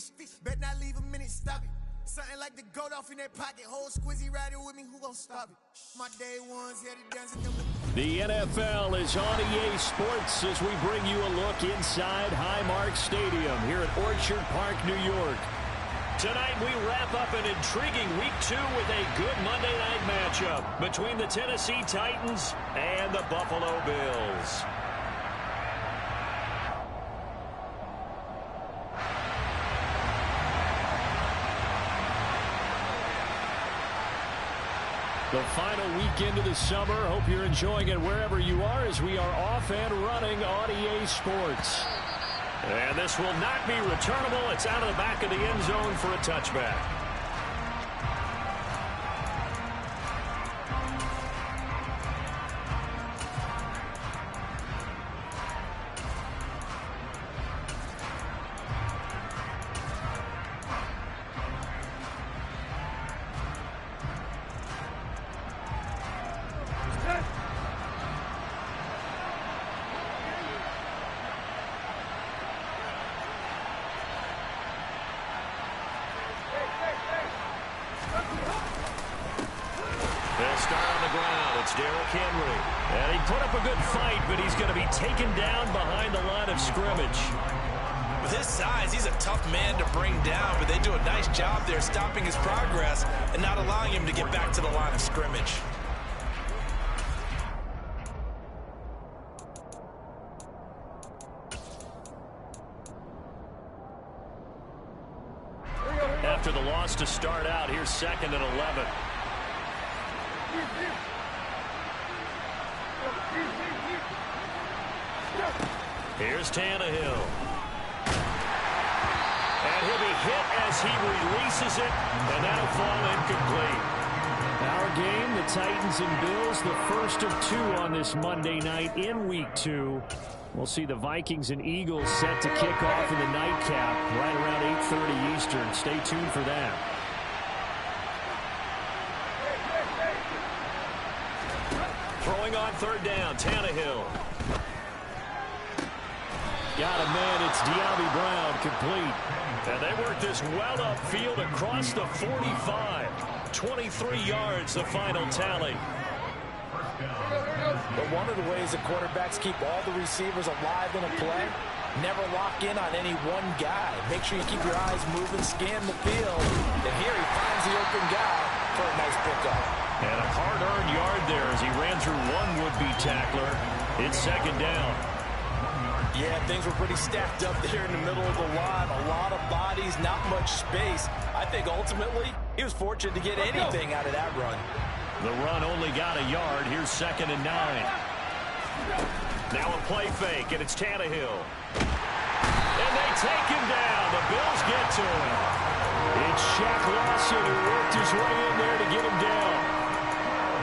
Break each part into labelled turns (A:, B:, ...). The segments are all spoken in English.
A: fish. Bet not leave a minute, stop it. Something like the goat off in that pocket. Whole squizzy riding with me, who gon' stop it? My day ones headed down to them.
B: The NFL is on EA Sports as we bring you a look inside Highmark Stadium here at Orchard Park, New York. Tonight we wrap up an intriguing Week 2 with a good Monday night matchup between the Tennessee Titans and the Buffalo Bills. The final weekend of the summer. Hope you're enjoying it wherever you are as we are off and running on EA Sports. And this will not be returnable. It's out of the back of the end zone for a touchback. And he put up a good fight, but he's going to be taken down behind the line of scrimmage.
C: With his size, he's a tough man to bring down, but they do a nice job there stopping his progress and not allowing him to get back to the line of scrimmage.
B: After the loss to start out, here's 2nd and 11. Here's Tannehill. And he'll be hit as he releases it, and that'll fall incomplete. Our game, the Titans and Bills, the first of 2 on this Monday night in Week 2. We'll see the Vikings and Eagles set to kick off in the nightcap right around 8:30 Eastern. Stay tuned for that. Throwing on 3rd down, Tannehill. Got a man, it's De'Ami Brown, complete. And they work this well upfield across the 45. 23 yards, the final tally.
D: But one of the ways that quarterbacks keep all the receivers alive in a play, never lock in on any one guy. Make sure you keep your eyes moving, scan the field. And here he finds the open guy for a nice pickup.
B: And a hard-earned yard there as he ran through one would-be tackler. It's 2nd down.
D: Yeah, things were pretty stacked up there in the middle of the line. A lot of bodies, not much space. I think ultimately he was fortunate to get anything out of that run.
B: The run only got a yard. Here's 2nd and 9. Now a play fake, and it's Tannehill. And they take him down. The Bills get to him. It's Shaq Lawson who worked his way in there to get him down.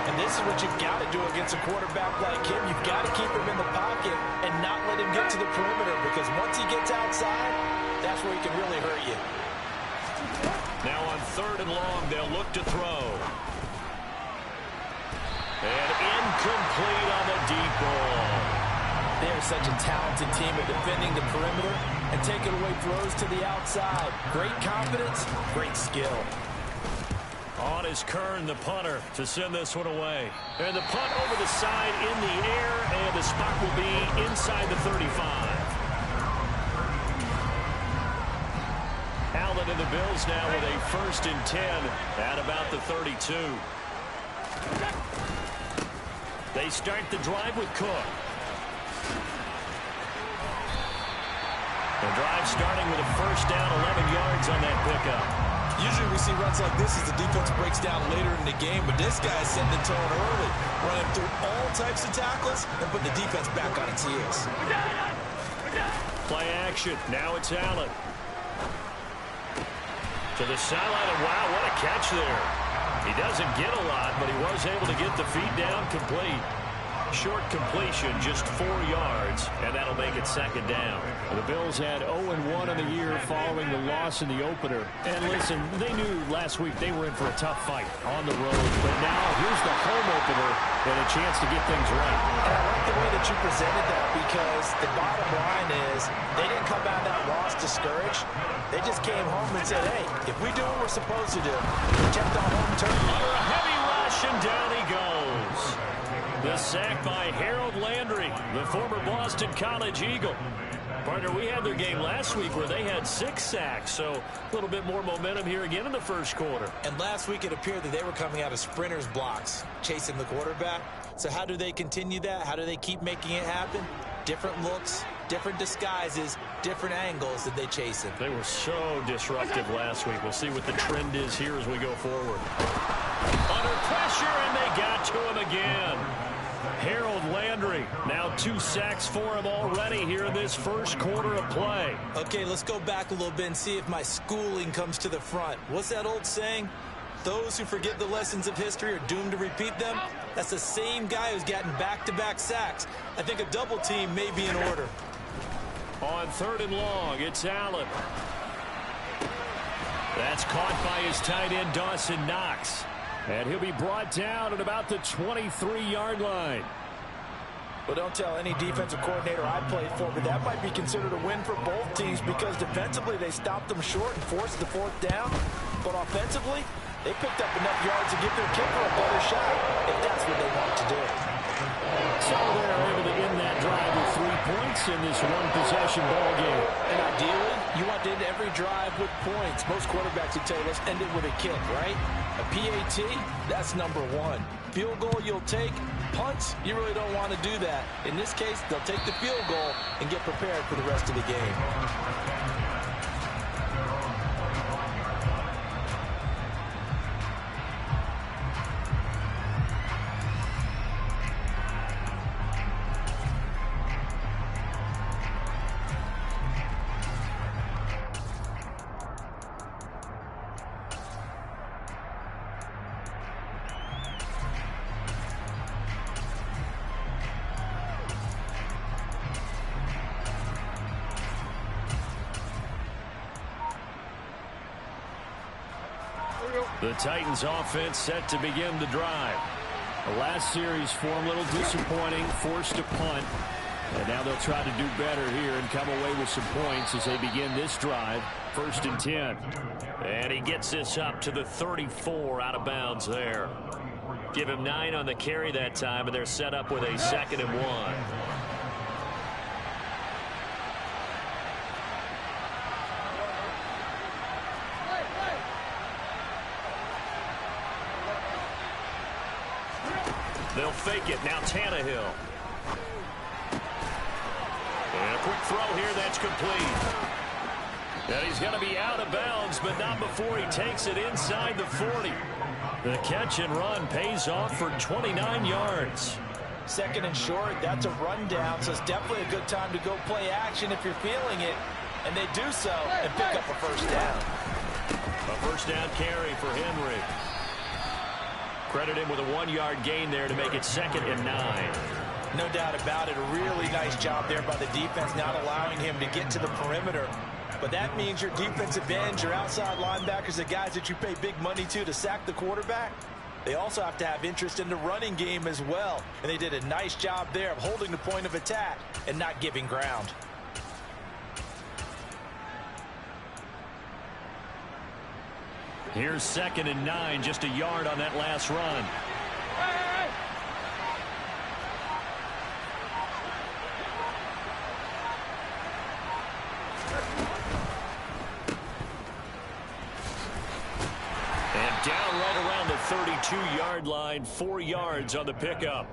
D: And this is what you've got to do against a quarterback like him. You've got to keep him in the pocket and not let him get to the perimeter, because once he gets outside, that's where he can really hurt you.
B: Now on 3rd and long, they'll look to throw. And incomplete on the deep ball.
D: They're such a talented team at defending the perimeter and taking away throws to the outside. Great confidence, great skill.
B: On is Kern, the punter, to send this one away. And the punt over the side in the air, and the spot will be inside the 35. Allen and the Bills now with a 1st and 10 at about the 32. They start the drive with Cook. The drive starting with a 1st down, 11 yards on that pickup.
C: Usually we see runs like this as the defense breaks down later in the game, but this guy's setting the tone early, running through all types of tackles and putting the defense back on its heels.
B: Play action. Now it's Allen. To the sideline, and wow, what a catch there. He doesn't get a lot, but he was able to get the feet down complete. Short completion, just 4 yards, and that'll make it second down. The Bills had 0-1 on the year following the loss in the opener. And listen, they knew last week they were in for a tough fight on the road. But now here's the home opener and a chance to get things right.
D: And I like the way that you presented that, because the bottom line is they didn't come out of that loss discouraged. They just came home and said, hey, if we do what we're supposed to do, protect our home turf.
B: Under a heavy rush, and down he goes. The sack by Harold Landry, the former Boston College Eagle. Partner, we had their game last week where they had 6 sacks, so a little bit more momentum here again in the first quarter.
C: And last week it appeared that they were coming out of sprinters blocks, chasing the quarterback. So how do they continue that? How do they keep making it happen? Different looks, different disguises, different angles that they chase him.
B: They were so disruptive last week. We'll see what the trend is here as we go forward. Under pressure, and they got to him again. Harold Landry, now 2 sacks for him already here in this first quarter of play.
C: Okay, let's go back a little bit and see if my schooling comes to the front. What's that old saying? Those who forget the lessons of history are doomed to repeat them. That's the same guy who's gotten back-to-back sacks. I think a double team may be in order.
B: On 3rd and long, it's Allen. That's caught by his tight end, Dawson Knox. And he'll be brought down at about the 23-yard line.
D: Well, don't tell any defensive coordinator I played for, but that might be considered a win for both teams, because defensively they stopped them short and forced the 4th down. But offensively, they picked up enough yards to give their kicker a better shot, if that's what they want to do.
B: So they're able to end that drive with 3 points in this one-possession ball game.
D: And ideally, you want to end every drive with points. Most quarterbacks would tell you, let's end it with a kick, right? A PAT, that's number 1. Field goal you'll take. Punts, you really don't want to do that. In this case, they'll take the field goal and get prepared for the rest of the game.
B: The Titans offense set to begin the drive. The last series for them a little disappointing, forced a punt. And now they'll try to do better here and come away with some points as they begin this drive. 1st and 10. And he gets this up to the 34, out of bounds there. Give him 9 on the carry that time, and they're set up with a 2nd and 1. They'll fake it. Now Tannehill. And a quick throw here. That's complete. And he's going to be out of bounds, but not before he takes it inside the 40. The catch and run pays off for 29 yards.
D: 2nd and short, that's a rundown, so it's definitely a good time to go play action if you're feeling it. And they do so and pick up a 1st down.
B: A 1st down carry for Henry. Credit him with a 1-yard gain there to make it 2nd and 9.
D: No doubt about it. A really nice job there by the defense, not allowing him to get to the perimeter. But that means your defensive ends, your outside linebackers, the guys that you pay big money to sack the quarterback, they also have to have interest in the running game as well. And they did a nice job there of holding the point of attack and not giving ground.
B: Here's 2nd and 9, just a yard on that last run. And down right around the 32-yard line, 4 yards on the pickup.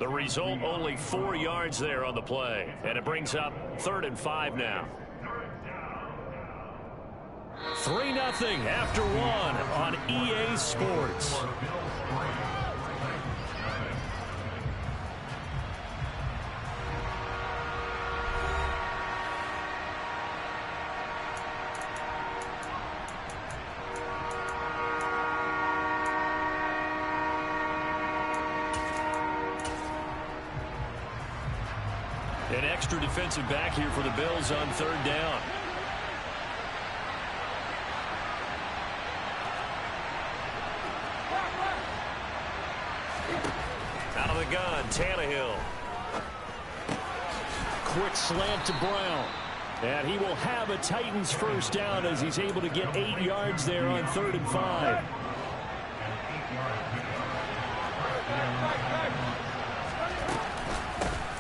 B: The result, only 4 yards there on the play. And it brings up 3rd and 5 now. 3-0 after 1 on EA Sports. An extra defensive back here for the Bills on third down. Out of the gun, Tannehill. Quick slant to Brown. And he will have a Titans first down as he's able to get 8 yards there on 3rd and 5.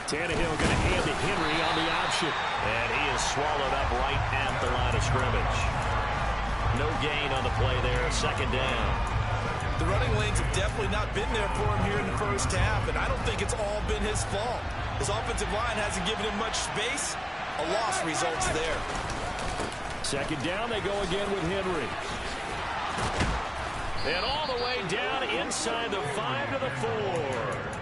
B: Tannehill going to hand to Henry on the option. And he is swallowed up right at the line of scrimmage. No gain on the play there, 2nd down.
C: The running lanes have definitely not been there for him here in the first half, and I don't think it's all been his fault. His offensive line hasn't given him much space. A loss results there.
B: 2nd down, they go again with Henry. And all the way down inside the 5 to the 4.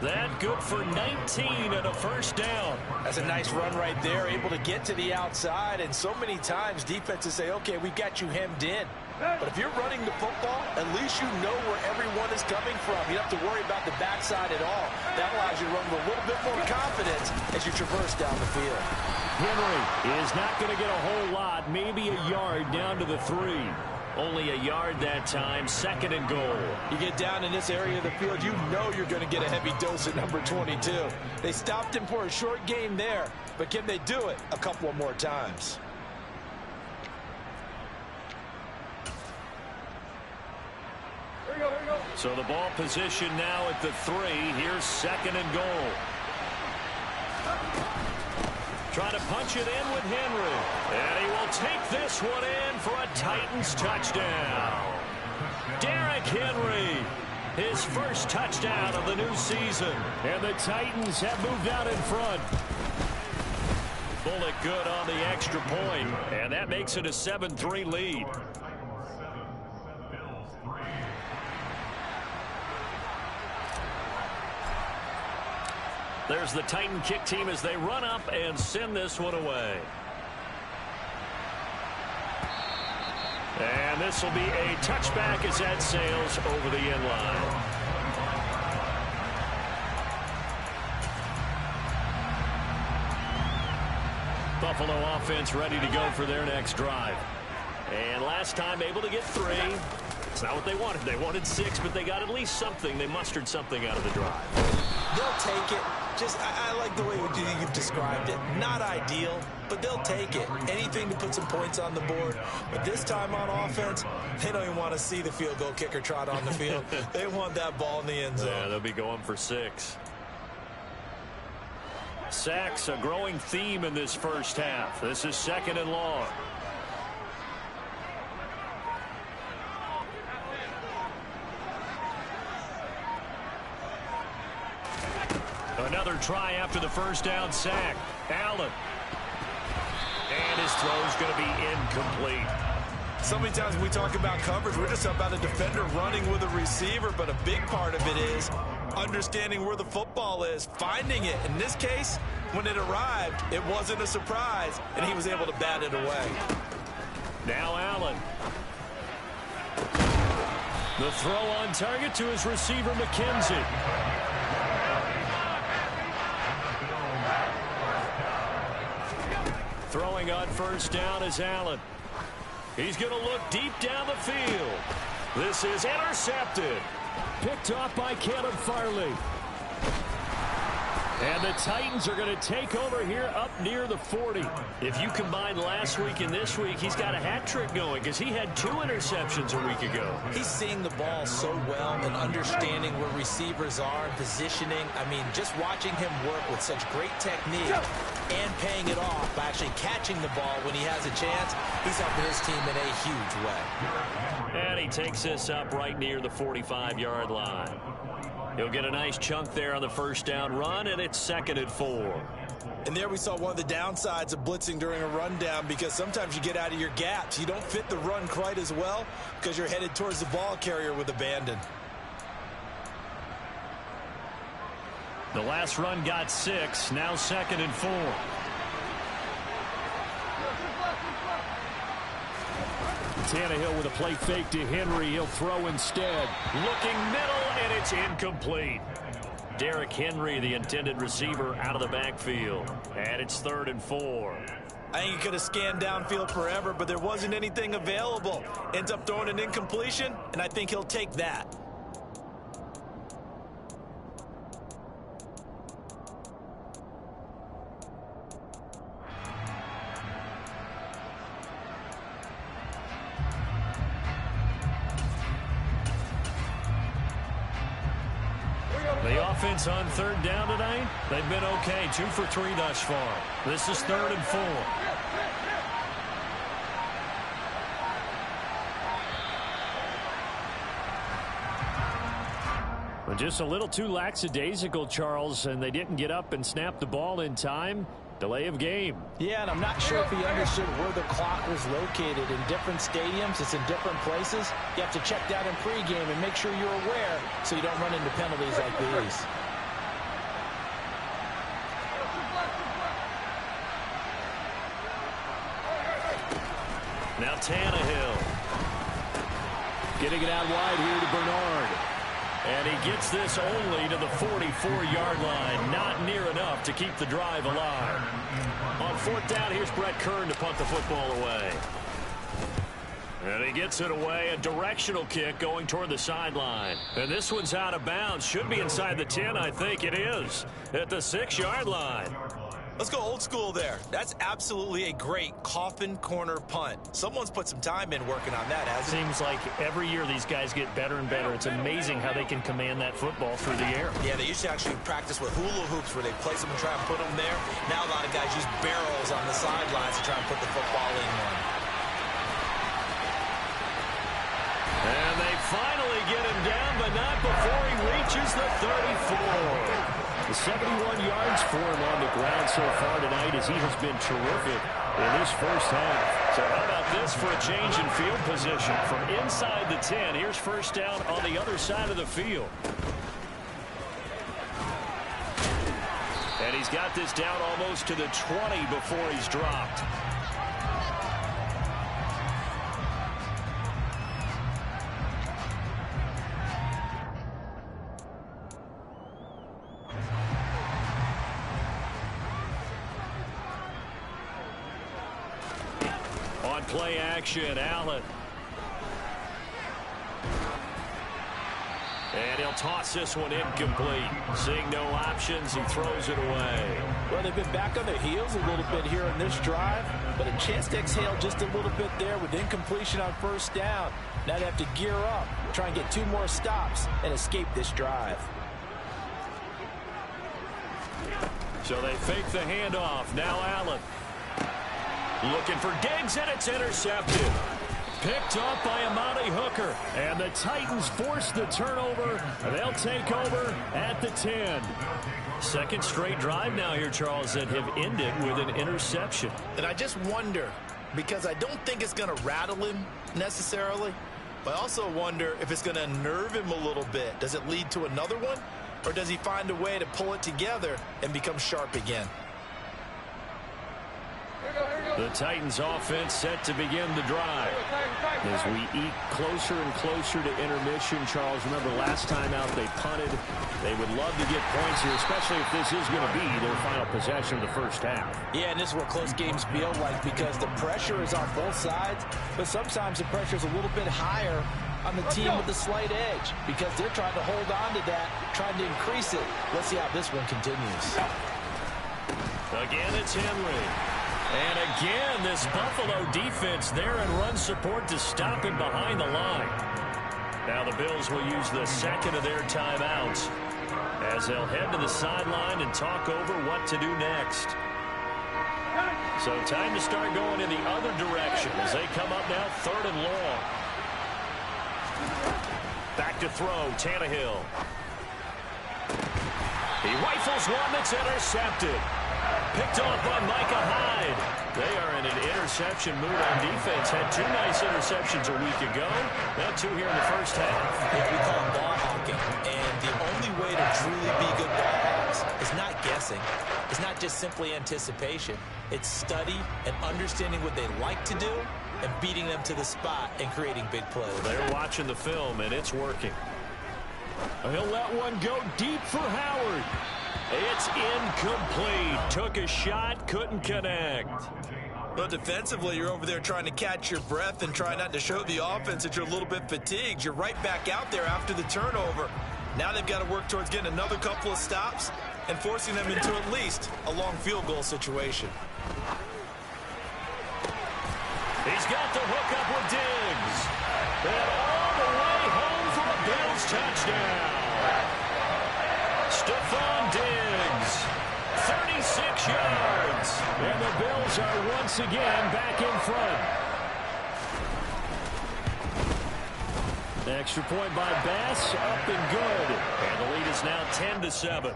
B: That good for 19 and a first down.
D: That's a nice run right there, able to get to the outside. And so many times defenses say, okay, we've got you hemmed in. But if you're running the football, at least you know where everyone is coming from. You don't have to worry about the backside at all. That allows you to run with a little bit more confidence as you traverse down the field.
B: Henry is not going to get a whole lot, maybe a yard down to the 3. Only a yard that time, 2nd and goal.
D: You get down in this area of the field, you know you're going to get a heavy dose at number 22. They stopped him for a short gain there, but can they do it a couple of more times?
B: So the ball position now at the 3. Here's 2nd and goal. Trying to punch it in with Henry. And he will take this one in for a Titans touchdown. Derrick Henry, his first touchdown of the new season. And the Titans have moved out in front. Bullet good on the extra point. And that makes it a 7-3 lead. There's the Titan kick team as they run up and send this one away. And this will be a touchback as that sails over the end line. Buffalo offense ready to go for their next drive. And last time able to get 3. It's not what they wanted. They wanted 6, but they got at least something. They mustered something out of the drive.
C: They'll take it. I like the way you've described it. Not ideal, but they'll take it. Anything to put some points on the board. But this time on offense, they don't even want to see the field goal kicker trot on the field. They want that ball in the end zone.
B: Yeah, they'll be going for 6. Sacks, a growing theme in this first half. This is 2nd and long. Another try after the first down sack. Allen. And his throw's going to be incomplete.
C: So many times when we talk about coverage, we're just about a defender running with a receiver, but a big part of it is understanding where the football is, finding it. In this case, when it arrived, it wasn't a surprise, and he was able to bat it away.
B: Now Allen. The throw on target to his receiver, McKenzie. Throwing on first down is Allen. He's going to look deep down the field. This is intercepted. Picked off by Caleb Farley. And the Titans are going to take over here up near the 40. If you combine last week and this week, he's got a hat trick going because he had 2 interceptions a week ago.
C: He's seeing the ball so well and understanding where receivers are and positioning. I mean, just watching him work with such great technique and paying it off by actually catching the ball when he has a chance, he's helping his team in a huge way.
B: And he takes this up right near the 45-yard line. He'll get a nice chunk there on the first down run, and it's 2nd and 4.
C: And there we saw one of the downsides of blitzing during a rundown, because sometimes you get out of your gaps. You don't fit the run quite as well because you're headed towards the ball carrier with abandon.
B: The last run got 6, now 2nd and 4. Tannehill with a play fake to Henry. He'll throw instead. Looking middle, and it's incomplete. Derrick Henry, the intended receiver, out of the backfield. And it's 3rd and 4.
C: I think he could have scanned downfield forever, but there wasn't anything available. Ends up throwing an incompletion, and I think he'll take that.
B: The offense on 3rd down tonight, they've been okay. 2 for 3 thus far. This is 3rd and 4. Well, just a little too lackadaisical, Charles, and they didn't get up and snap the ball in time. Delay of game.
D: Yeah, and I'm not sure if he understood where the clock was located. In different stadiums, it's in different places. You have to check that in pregame and make sure you're aware so you don't run into penalties like these.
B: Now Tannehill. Getting it out wide here to Bernard. And he gets this only to the 44-yard line. Not near enough to keep the drive alive. On 4th down, here's Brett Kern to punt the football away. And he gets it away. A directional kick going toward the sideline. And this one's out of bounds. Should be inside the 10, I think it is. At the 6-yard line.
C: Let's go old school there. That's absolutely a great coffin corner punt. Someone's put some time in working on that, hasn't it?
B: Seems like every year these guys get better and better. It's amazing how they can command that football through the air.
C: Yeah, they used to actually practice with hula hoops where they place them and try and put them there. Now a lot of guys use barrels on the sidelines to try and put the football in one.
B: And they finally get him down, but not before he reaches the 34. The 71 yards for him on the ground so far tonight as he has been terrific in this first half. So how about this for a change in field position? From inside the 10, here's 1st down on the other side of the field. And he's got this down almost to the 20 before he's dropped. Play action, Allen. And he'll toss this one incomplete. Seeing no options, he throws it away.
D: Well, they've been back on their heels a little bit here in this drive, but a chance to exhale just a little bit there with incompletion on 1st down. Now they have to gear up, try and get 2 more stops, and escape this drive.
B: So they fake the handoff. Now Allen. Looking for Gggg, and it's intercepted. Picked up by Amani Hooker. And the Titans force the turnover. They'll take over at the 10. 2nd straight drive now here, Charles, that have ended with an interception.
C: And I just wonder, because I don't think it's going to rattle him necessarily, but I also wonder if it's going to unnerve him a little bit. Does it lead to another one? Or does he find a way to pull it together and become sharp again?
B: The Titans offense set to begin the drive. As we eke closer and closer to intermission, Charles, remember last time out they punted. They would love to get points here, especially if this is going to be their final possession of the first half.
D: Yeah, and this is what close games feel like because the pressure is on both sides, but sometimes the pressure is a little bit higher on the team with the slight edge because they're trying to hold on to that, trying to increase it. Let's see how this one continues.
B: Again, it's Henry. And again, this Buffalo defense there in run support to stop him behind the line. Now the Bills will use the 2nd of their timeouts as they'll head to the sideline and talk over what to do next. So time to start going in the other direction as they come up now 3rd and long. Back to throw, Tannehill. He rifles one that's intercepted. Picked off by Micah Hyde. They are in an interception mood on defense. Had 2 nice interceptions a week ago. Now 2 here in the first half.
C: Yeah, we call them ball hawking. And the only way to truly be good ball hawks is not guessing. It's not just simply anticipation. It's study and understanding what they like to do and beating them to the spot and creating big plays.
B: They're watching the film, and it's working. He'll let one go deep for Howard. It's incomplete. Took a shot, couldn't connect.
C: But defensively, you're over there trying to catch your breath and try not to show the offense that you're a little bit fatigued. You're right back out there after the turnover. Now they've got to work towards getting another couple of stops and forcing them into at least a long field goal situation.
B: He's got the hook up with Diggs. And all the way home for a Bills touchdown. Stephon Diggs, 36 yards. And the Bills are once again back in front. The extra point by Bass, up and good. And the lead is now 10-7.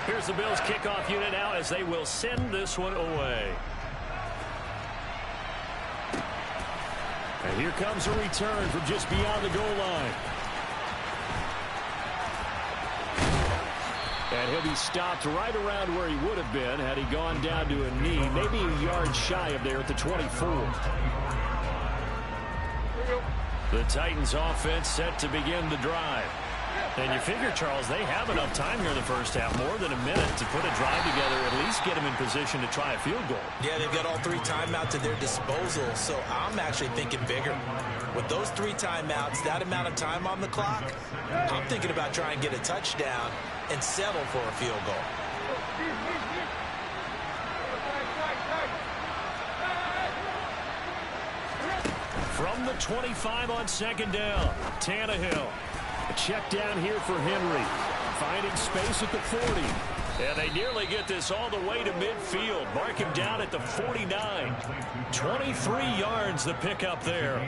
B: Here's the Bills kickoff unit now as they will send this one away. And here comes a return from just beyond the goal line. And he'll be stopped right around where he would have been had he gone down to a knee, maybe a yard shy of there at the 24. The Titans offense set to begin the drive. And you figure, Charles, they have enough time here in the first half, more than a minute, to put a drive together, at least get them in position to try a field goal.
C: Yeah, they've got all 3 timeouts at their disposal, so I'm actually thinking bigger. With those 3 timeouts, that amount of time on the clock, I'm thinking about trying to get a touchdown and settle for a field goal.
B: From the 25 on second down, Tannehill. A check down here for Henry. Finding space at the 40. And they nearly get this all the way to midfield. Mark him down at the 49. 23 yards the pickup there.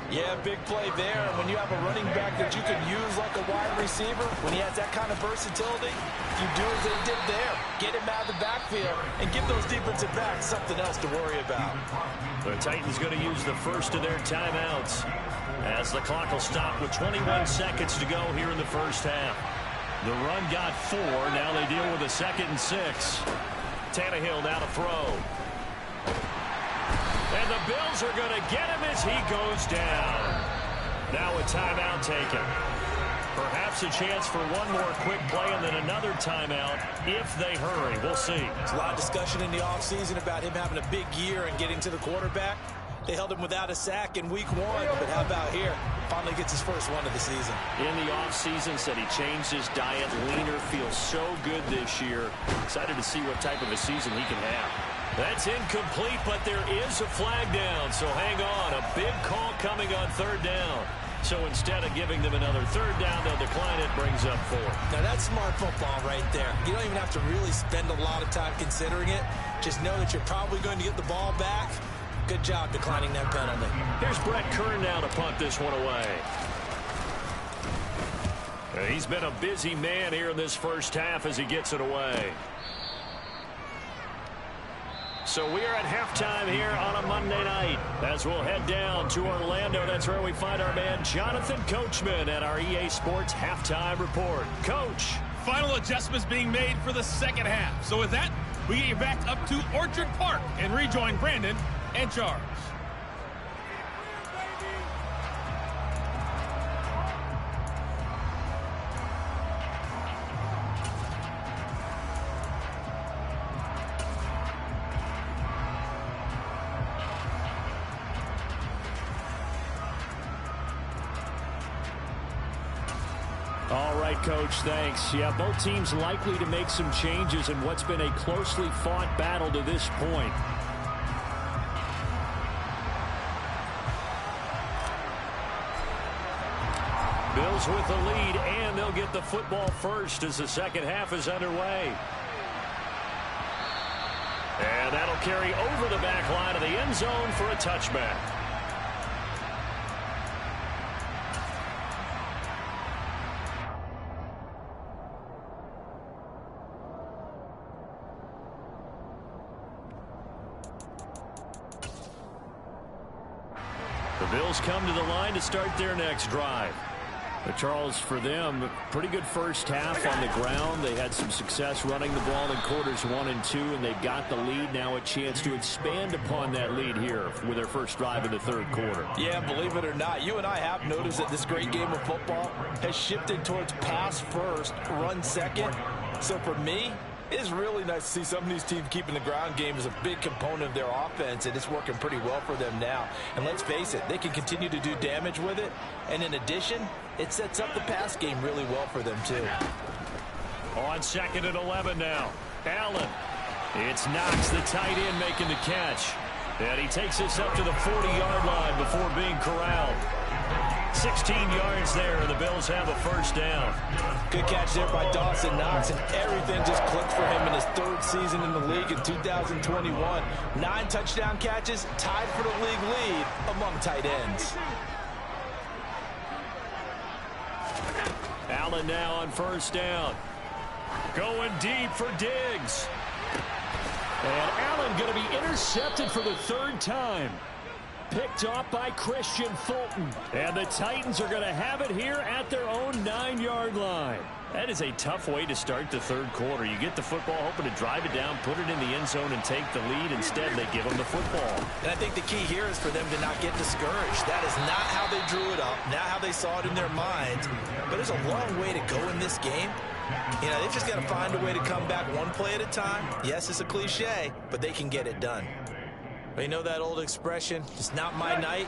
D: Yeah, big play there. And when you have a running back that you can use like a wide receiver, when he has that kind of versatility, you do as they did there. Get him out of the backfield and give those defensive backs something else to worry about.
B: The Titans going to use the first of their timeouts as the clock will stop with 21 seconds to go here in the first half. The run got 4. Now they deal with a 2nd and 6. Tannehill now to throw. And the Bills are going to get him as he goes down. Now a timeout taken. Perhaps a chance for one more quick play and then another timeout if they hurry. We'll see.
C: There's a lot of discussion in the offseason about him having a big year and getting to the quarterback. They held him without a sack in week 1, but how about here? Finally gets his first one of the season.
B: In the offseason, said he changed his diet, leaner, feels so good this year. Excited to see what type of a season he can have. That's incomplete, but there is a flag down, so hang on. A big call coming on 3rd down. So instead of giving them another 3rd down, they'll decline it, brings up 4.
C: Now that's smart football right there. You don't even have to really spend a lot of time considering it. Just know that you're probably going to get the ball back. Good job declining that penalty.
B: Here's Brett Kern now to punt this one away. He's been a busy man here in this first half as he gets it away. So we are at halftime here on a Monday night as we'll head down to Orlando. That's where we find our man Jonathan Coachman at our EA Sports Halftime Report. Coach.
E: Final adjustments being made for the second half. So with that, we get you back up to Orchard Park and rejoin Brandon and Charles.
B: All right, Coach, thanks. Yeah, both teams likely to make some changes in what's been a closely fought battle to this point. Bills with the lead, and they'll get the football first as the second half is underway. And that'll carry over the back line of the end zone for a touchback. The Bills come to the line to start their next drive. But Charles, for them, pretty good first half on the ground. They had some success running the ball in quarters 1 and 2, and they've got the lead. Now a chance to expand upon that lead here with their first drive in the third quarter.
D: Yeah, believe it or not, you and I have noticed that this great game of football has shifted towards pass first, run second. So for me, it's really nice to see some of these teams keeping the ground game as a big component of their offense, and it's working pretty well for them now. And let's face it, they can continue to do damage with it. And in addition, it sets up the pass game really well for them, too.
B: On 2nd and 11 now. Allen. It's Knox, the tight end, making the catch. And he takes this up to the 40-yard line before being corralled. 16 yards there, and the Bills have a first down.
D: Good catch there by Dawson Knox, and everything just clicked for him in his 3rd season in the league in 2021. 9 touchdown catches, tied for the league lead among tight ends.
B: Allen now on first down. Going deep for Diggs. And Allen going to be intercepted for the 3rd time. Picked off by Christian Fulton. And the Titans are going to have it here at their own 9-yard line. That is a tough way to start the third quarter. You get the football, hoping to drive it down, put it in the end zone, and take the lead. Instead, they give them the football.
D: And I think the key here is for them to not get discouraged. That is not how they drew it up, not how they saw it in their minds. But there's a long way to go in this game. You know, they've just got to find a way to come back one play at a time. Yes, it's a cliche, but they can get it done. But you know that old expression, it's not my night?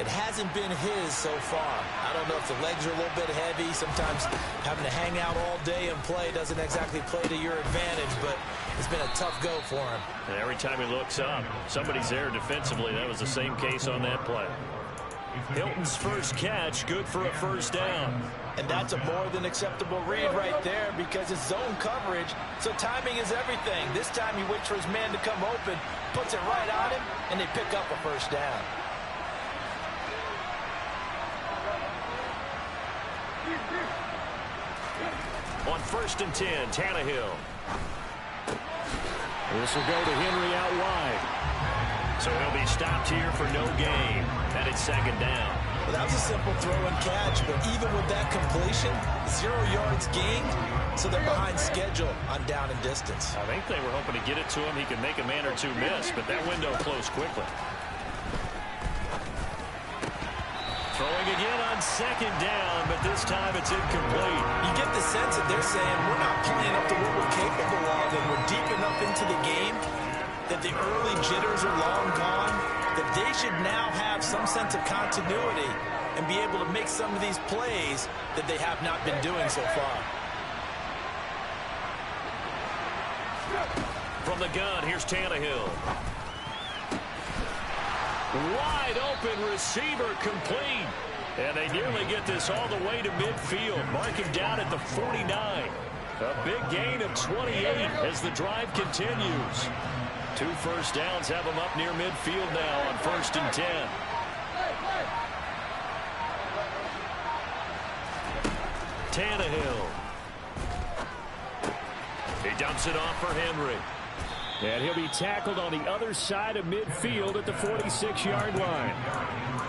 D: It hasn't been his so far. I don't know if the legs are a little bit heavy. Sometimes having to hang out all day and play doesn't exactly play to your advantage, but it's been a tough go for him.
B: And every time he looks up, somebody's there defensively. That was the same case on that play. Hilton's first catch, good for a first down.
D: And that's a more than acceptable read right there because it's zone coverage, so timing is everything. This time he waits for his man to come open, puts it right on him, and they pick up a first down.
B: On 1st and 10, Tannehill. This will go to Henry out wide. So he'll be stopped here for no gain. And it's 2nd down.
D: Well, that was a simple throw and catch, but even with that completion, 0 yards gained, so they're behind schedule on down and distance.
B: I think they were hoping to get it to him. He could make a man or two miss, but that window closed quickly. Throwing again on 2nd down, but this time it's incomplete.
D: You get the sense that they're saying we're not playing up to what we're capable of, and we're deep enough into the game that the early jitters are long gone, that they should now have some sense of continuity and be able to make some of these plays that they have not been doing so far.
B: From the gun, here's Tannehill. Wide open receiver complete. And they nearly get this all the way to midfield. Mark him down at the 49. A big gain of 28 as the drive continues. 2 first downs have them up near midfield now on 1st and 10. Tannehill. He dumps it off for Henry. And he'll be tackled on the other side of midfield at the 46-yard line.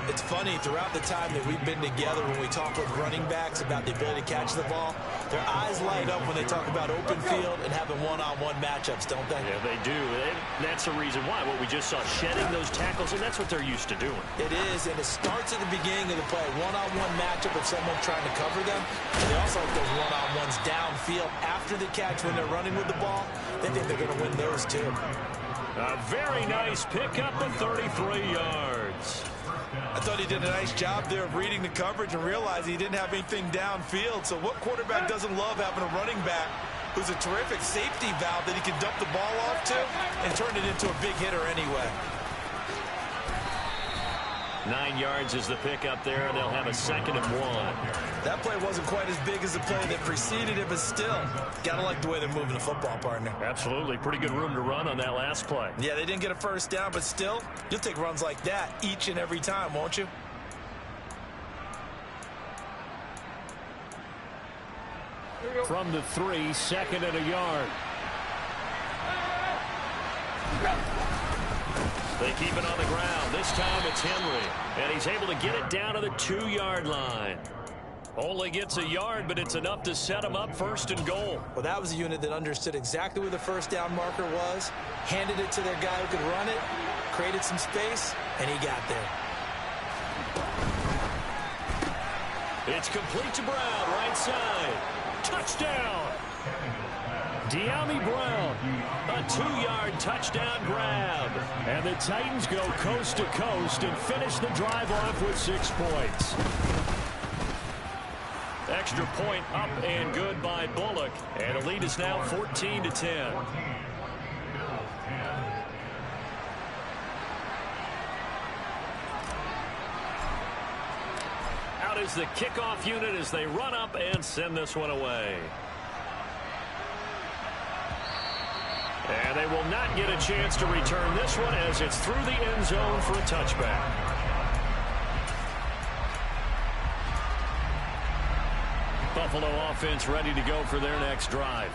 D: It's funny, throughout the time that we've been together, when we talk with running backs about the ability to catch the ball, their eyes light up when they talk about open field and having one-on-one matchups, don't they?
B: Yeah, they do. And that's the reason why. What we just saw, shedding those tackles, and that's what they're used to doing.
D: It is, and it starts at the beginning of the play. One-on-one matchup of someone trying to cover them. And they also like those one-on-ones downfield after the catch when they're running with the ball. They think they're going to win those, too.
B: A very nice pickup of 33 yards.
D: I thought he did a nice job there of reading the coverage and realizing he didn't have anything downfield. So what quarterback doesn't love having a running back who's a terrific safety valve that he can dump the ball off to and turn it into a big hitter anyway?
B: 9 yards is the pickup there, and they'll have a 2nd and 1.
D: That play wasn't quite as big as the play that preceded it, but still, gotta like the way they're moving the football, partner.
B: Absolutely. Pretty good room to run on that last play.
D: Yeah, they didn't get a first down, but still, you'll take runs like that each and every time, won't you?
B: From the 3, 2nd and a yard. They keep it on the ground. This time it's Henry. And he's able to get it down to the 2-yard line. Only gets a yard, but it's enough to set him up 1st and goal.
C: Well, that was a unit that understood exactly where the first down marker was, handed it to their guy who could run it, created some space, and he got there.
B: It's complete to Brown, right side. Touchdown! De'Ami Brown, a 2-yard touchdown grab. And the Titans go coast to coast and finish the drive off with 6 points. Extra point up and good by Bullock. And the lead is now 14-10. Out is the kickoff unit as they run up and send this one away. And they will not get a chance to return this one as it's through the end zone for a touchback. Buffalo offense ready to go for their next drive.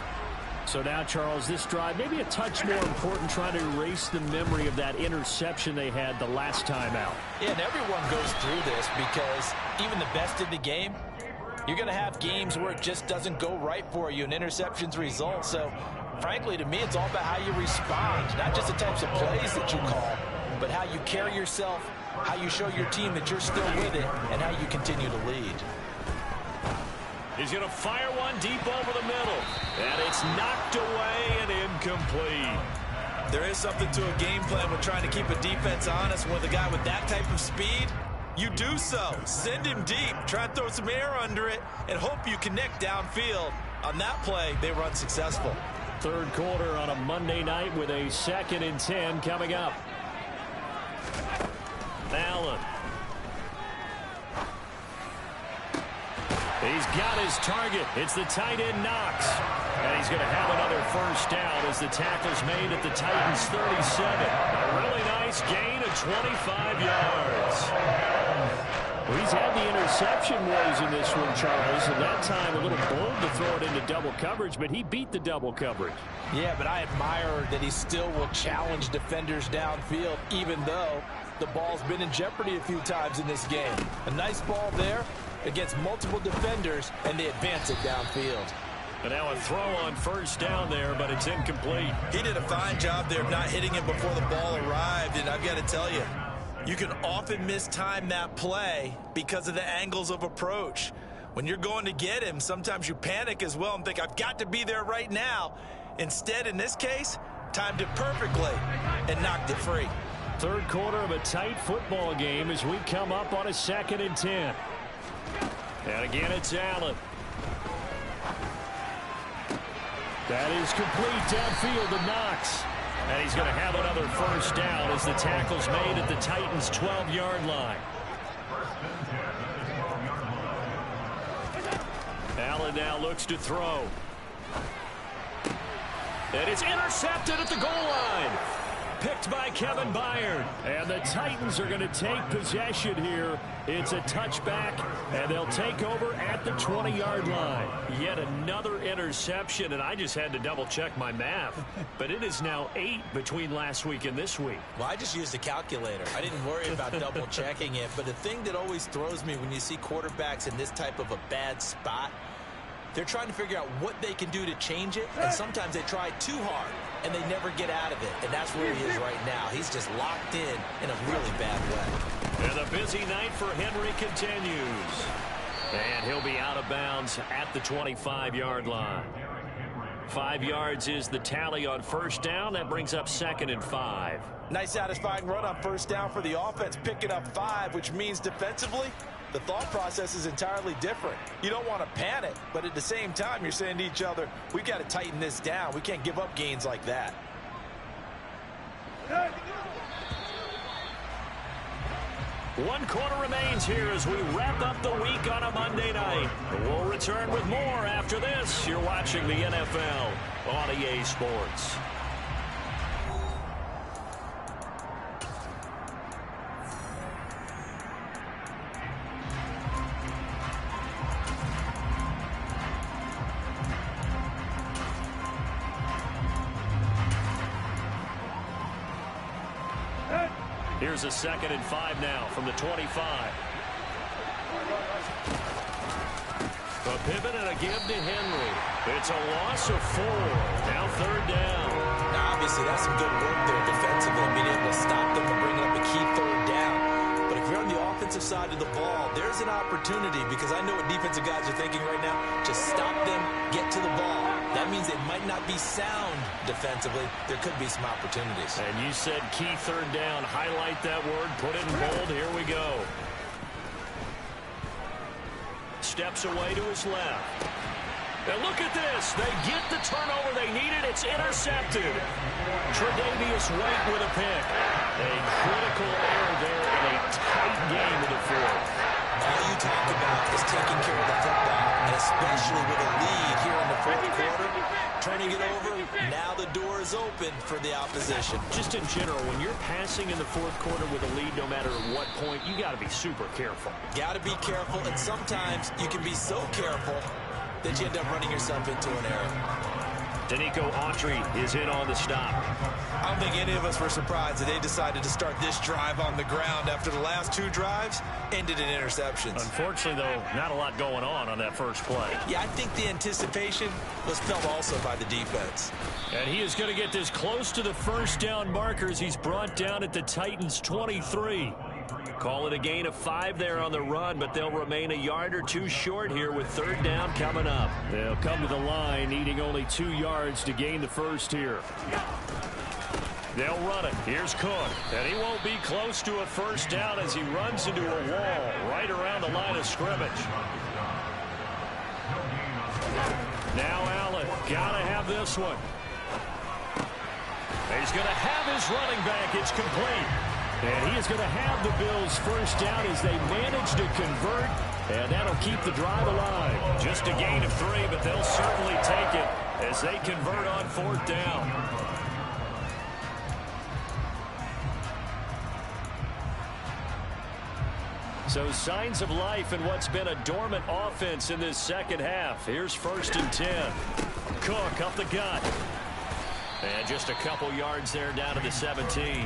B: So now, Charles, this drive maybe a touch more important, trying to erase the memory of that interception they had the last time out.
D: Yeah, and everyone goes through this because even the best in the game, you're going to have games where it just doesn't go right for you, and interceptions result. So, frankly, to me, it's all about how you respond, not just the types of plays that you call, but how you carry yourself, how you show your team that you're still with it, and how you continue to lead.
B: He's going to fire one deep over the middle. And it's knocked away and incomplete.
C: There is something to a game plan with trying to keep a defense honest with a guy with that type of speed. You do so. Send him deep. Try and throw some air under it and hope you connect downfield. On that play, they were unsuccessful.
B: 3rd quarter on a Monday night with a 2nd and 10 coming up. Allen. He's got his target. It's the tight end Knox. And he's going to have another first down as the tackle's made at the Titans' 37. A really nice gain of 25 yards. Well, he's had the interception woes in this one, Charles, and that time a little bold to throw it into double coverage, but he beat the double coverage.
D: Yeah, but I admire that he still will challenge defenders downfield, even though the ball's been in jeopardy a few times in this game. A nice ball there against multiple defenders, and they advance it downfield.
B: And now a throw on first down there, but it's incomplete.
C: He did a fine job there of not hitting him before the ball arrived, and I've got to tell you, you can often mistime that play because of the angles of approach. When you're going to get him, sometimes you panic as well and think, I've got to be there right now. Instead, in this case, timed it perfectly and knocked it free.
B: 3rd quarter of a tight football game as we come up on a 2nd and 10. And again, it's Allen. That is complete downfield to Knox. And he's going to have another first down as the tackle's made at the Titans' 12-yard line. Allen now looks to throw. And it's intercepted at the goal line. Picked by Kevin Byard. And the Titans are going to take possession here. It's a touchback, and they'll take over at the 20-yard line. Yet another interception, and I just had to double-check my math. But it is now 8 between last week and this week.
C: Well, I just used a calculator. I didn't worry about double-checking it. But the thing that always throws me when you see quarterbacks in this type of a bad spot, they're trying to figure out what they can do to change it, and sometimes they try too hard, and they never get out of it. And that's where he is right now. He's just locked in a really bad way.
B: And the busy night for Henry continues. And he'll be out of bounds at the 25-yard line. 5 yards is the tally on first down. That brings up 2nd and 5.
D: Nice satisfying run on first down for the offense, picking up 5, which means defensively, the thought process is entirely different. You don't want to panic, but at the same time, you're saying to each other, we've got to tighten this down. We can't give up gains like that.
B: One quarter remains here as we wrap up the week on a Monday night. We'll return with more after this. You're watching the NFL on EA Sports. Here's a 2nd and 5 now from the 25. pivot and a give to Henry. It's a loss of 4. Now 3rd down.
C: Now, obviously, that's some good work there defensively, being able to stop them and bring up a key 3rd down. But if you're on the offensive side of the ball, there's an opportunity, because I know what defensive guys are thinking right now. Just stop them, get to the ball. That means they might not be sound defensively. There could be some opportunities.
B: And you said key 3rd down. Highlight that word. Put it in bold. Here we go. Steps away to his left. And look at this. They get the turnover they needed. It's intercepted. Tre'Davious White with a pick. A critical error there in a tight game of the 4th.
C: All you talk about is taking care of the football, and especially with a lead here in the 4th quarter. Turning it over, now the door is open for the opposition.
B: Just in general, when you're passing in the 4th quarter with a lead, no matter what point, you got to be super careful.
C: Got to be careful, and sometimes you can be so careful that you end up running yourself into an error.
B: Danico Autry is in on the stop.
C: I don't think any of us were surprised that they decided to start this drive on the ground after the last 2 drives ended in interceptions.
B: Unfortunately, though, not a lot going on that first play.
C: Yeah, I think the anticipation was felt also by the defense.
B: And he is going to get this close to the 1st down markers. He's brought down at the Titans' 23. Call it a gain of 5 there on the run, but they'll remain a yard or 2 short here with 3rd down coming up. They'll come to the line, needing only 2 yards to gain the 1st here. They'll run it. Here's Cook, and he won't be close to a 1st down as he runs into a wall right around the line of scrimmage. Now Allen, gotta have this one. He's going to have his running back. It's complete. And he is going to have the Bills' 1st down as they manage to convert, and that'll keep the drive alive. Just a gain of 3, but they'll certainly take it as they convert on 4th down. So signs of life in what's been a dormant offense in this 2nd half. Here's 1st and 10. Cook up the gut. And just a couple yards there down to the 17.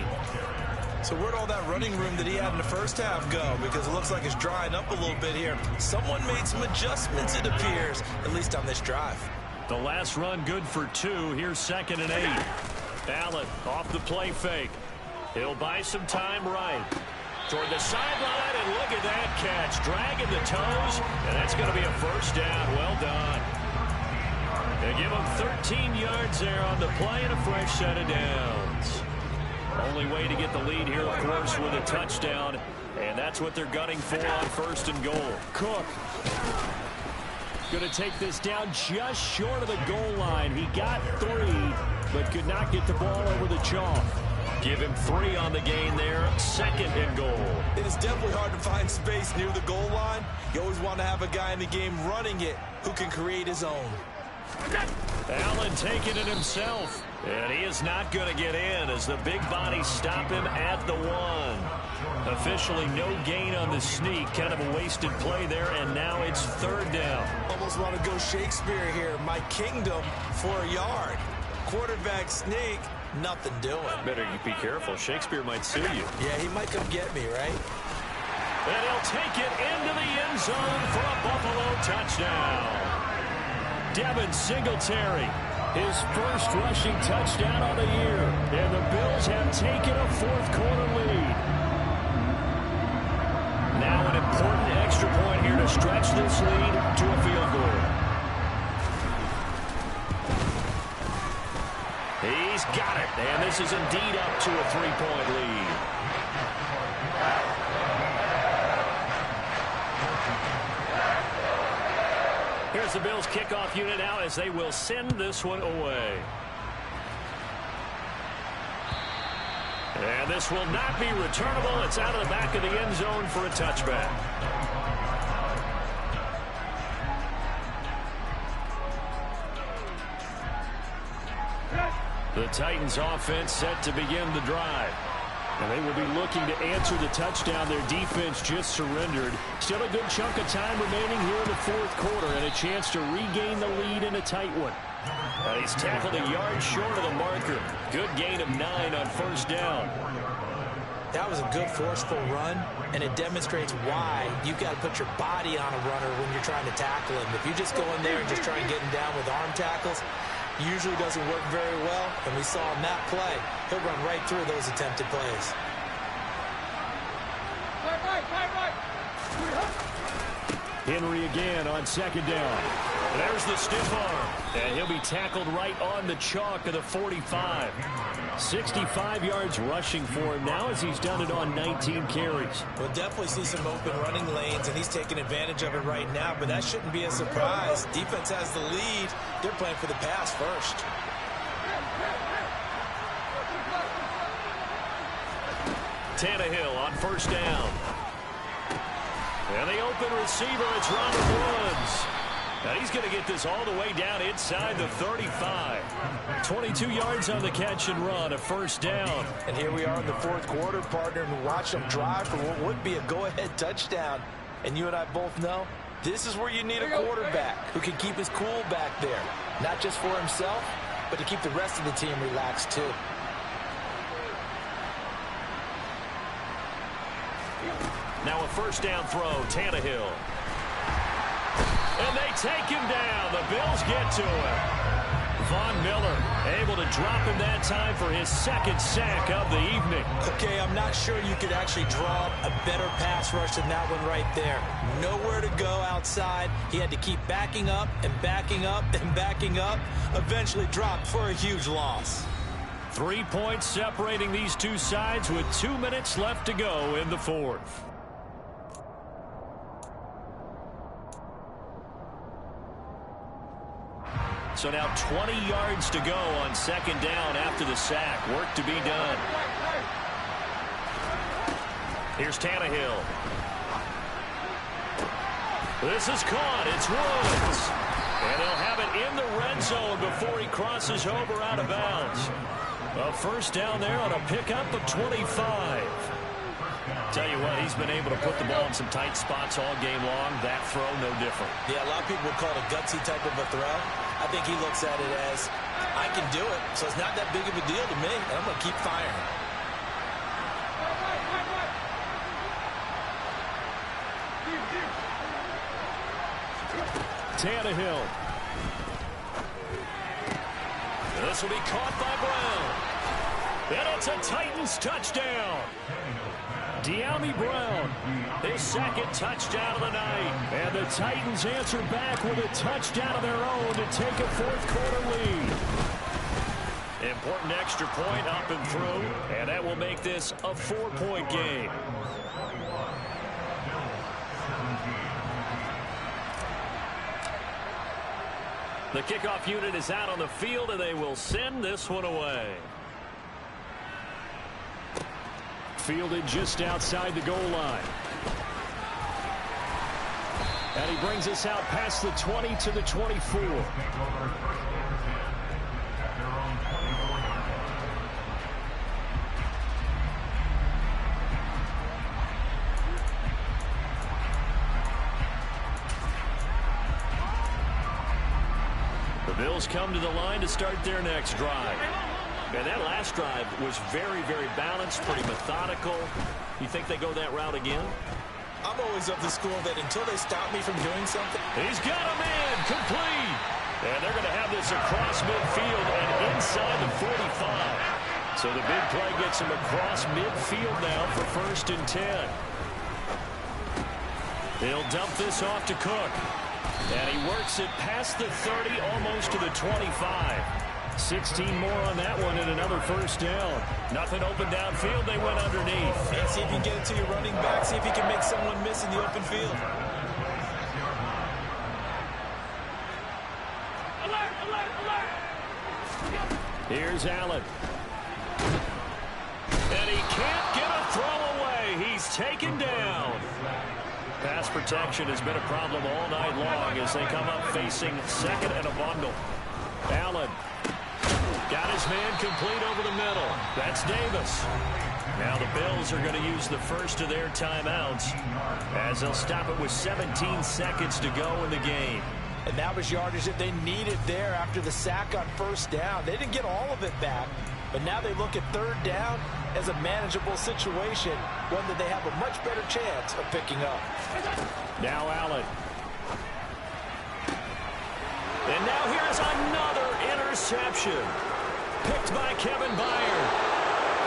C: So where'd all that running room that he had in the 1st half go? Because it looks like it's drying up a little bit here. Someone made some adjustments, it appears, at least on this drive.
B: The last run good for 2. Here's 2nd and 8. Allen off the play fake. He'll buy some time right. Toward the sideline, and look at that catch. Dragging the toes, and that's going to be a 1st down. Well done. They give him 13 yards there on the play and a fresh set of downs. Only way to get the lead here, of course, with a touchdown, and that's what they're gunning for on 1st and goal. Cook going to take this down just short of the goal line. He got 3, but could not get the ball over the chalk. Give him 3 on the gain there, 2nd and goal.
C: It is definitely hard to find space near the goal line. You always want to have a guy in the game running it who can create his own.
B: Allen taking it himself. And he is not going to get in as the big bodies stop him at the 1. Officially no gain on the sneak. Kind of a wasted play there, and now it's 3rd down.
C: Almost want to go Shakespeare here. My kingdom for a yard. Quarterback sneak, nothing doing.
B: Better you be careful. Shakespeare might sue you.
C: Yeah, he might come get me, right?
B: And he'll take it into the end zone for a Buffalo touchdown. Devin Singletary, his 1st rushing touchdown of the year. And the Bills have taken a 4th quarter lead. Now an important extra point here to stretch this lead to a field goal. He's got it, and this is indeed up to a 3-point lead. Here's the Bills kickoff unit now as they will send this one away. And this will not be returnable. It's out of the back of the end zone for a touchback. The Titans offense set to begin the drive. And they will be looking to answer the touchdown their defense just surrendered. Still a good chunk of time remaining here in the 4th quarter and a chance to regain the lead in a tight one. He's tackled a yard short of the marker. Good gain of 9 on 1st down.
C: That was a good forceful run, and it demonstrates why you've got to put your body on a runner when you're trying to tackle him. If you just go in there and just try and get him down with arm tackles, usually doesn't work very well, and we saw in that play, he'll run right through those attempted plays.
B: Henry again on second down. There's the stiff arm, and he'll be tackled right on the chalk of the 45. 65 yards rushing for him now as he's done it on 19 carries.
C: We'll definitely see some open running lanes, and he's taking advantage of it right now, but that shouldn't be a surprise. Defense has the lead. They're playing for the pass first.
B: Tannehill on first down. And the open receiver, it's Robert Woods. And he's going to get this all the way down inside the 35. 22 yards on the catch and run, a first down.
C: And here we are in the fourth quarter, partner, and watch them drive for what would be a go-ahead touchdown. And you and I both know this is where you need a quarterback who can keep his cool back there. Not just for himself, but to keep the rest of the team relaxed too.
B: Now a first down throw, Tannehill. And they take him down. The Bills get to him. Von Miller able to drop him that time for his second sack of the evening.
C: Okay, I'm not sure you could actually draw a better pass rush than that one right there. Nowhere to go outside. He had to keep backing up and backing up and backing up. Eventually dropped for a huge loss.
B: 3 points separating these two sides with 2 minutes left to go in the fourth. So now 20 yards to go on second down after the sack. Work to be done. Here's Tannehill. This is caught. It's Woods. And they'll have it in the red zone before he crosses over out of bounds. A first down there on a pickup of 25. Tell you what, he's been able to put the ball in some tight spots all game long. That throw, no different.
C: Yeah, a lot of people would call it a gutsy type of a throw. I think he looks at it as, I can do it, so it's not that big of a deal to me, and I'm going to keep firing.
B: Tannehill. This will be caught by Brown. And it's a Titans touchdown. De'Ami Brown, his second touchdown of the night. And the Titans answer back with a touchdown of their own to take a fourth quarter lead. Important extra point up and through, and that will make this a 4-point game. The kickoff unit is out on the field, and they will send this one away. Fielded just outside the goal line. And he brings us out past the 20 to the 24. The Bills come to the line to start their next drive. And that last drive was very, very balanced, pretty methodical. You think they go that route again?
C: I'm always of the school that until they stop me from doing something.
B: He's got him in, complete. And they're going to have this across midfield and inside the 45. So the big play gets him across midfield now for 1st and 10. He'll dump this off to Cook. And he works it past the 30, almost to the 25. 16 more on that one and another first down. Nothing open downfield. They went underneath.
C: And see if you can get it to your running back. See if you can make someone miss in the open field.
E: Alert, alert, alert.
B: Here's Allen. And he can't get a throw away. He's taken down. Pass protection has been a problem all night long as they come up facing second and a bundle. Allen got his man complete over the middle. That's Davis. Now the Bills are going to use the first of their timeouts as they'll stop it with 17 seconds to go in the game.
C: And that was yardage that they needed there after the sack on first down. They didn't get all of it back,
D: But now they look at third down as a manageable situation, one that they have a much better chance of picking up.
B: Now Allen. And now here's another interception. Picked by Kevin Byard.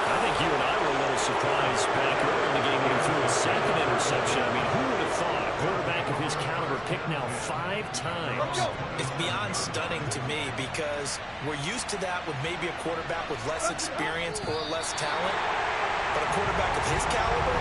B: I think you and I were a little surprised back early in the game when he threw a second interception. I mean, who would have thought a quarterback of his caliber picked now 5 times?
C: It's beyond stunning to me because we're used to that with maybe a quarterback with less experience or less talent. But a quarterback of his caliber,